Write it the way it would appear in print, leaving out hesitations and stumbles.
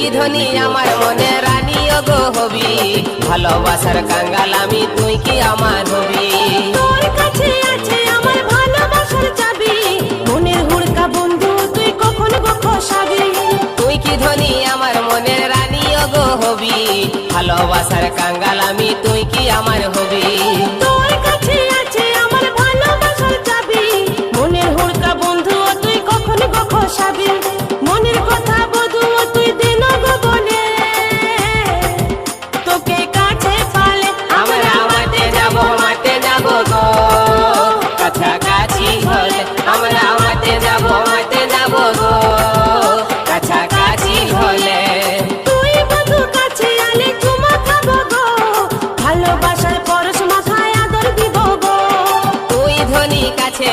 কি ধনী আমার মনে রানী গো হবি, ভালোবাসার কাঙ্গাল আমি তুই কি আমার হবি। তোর কাছে আছে আমার ভালোবাসার চাবি, মনের হুড়কা বন্ধু তুই কখন গো খসাবি। তুই কি ধনী আমার মনের রানী গো হবি, ভালোবাসার কাঙ্গাল আমি তুই কি আমার হবি। তোর কাছে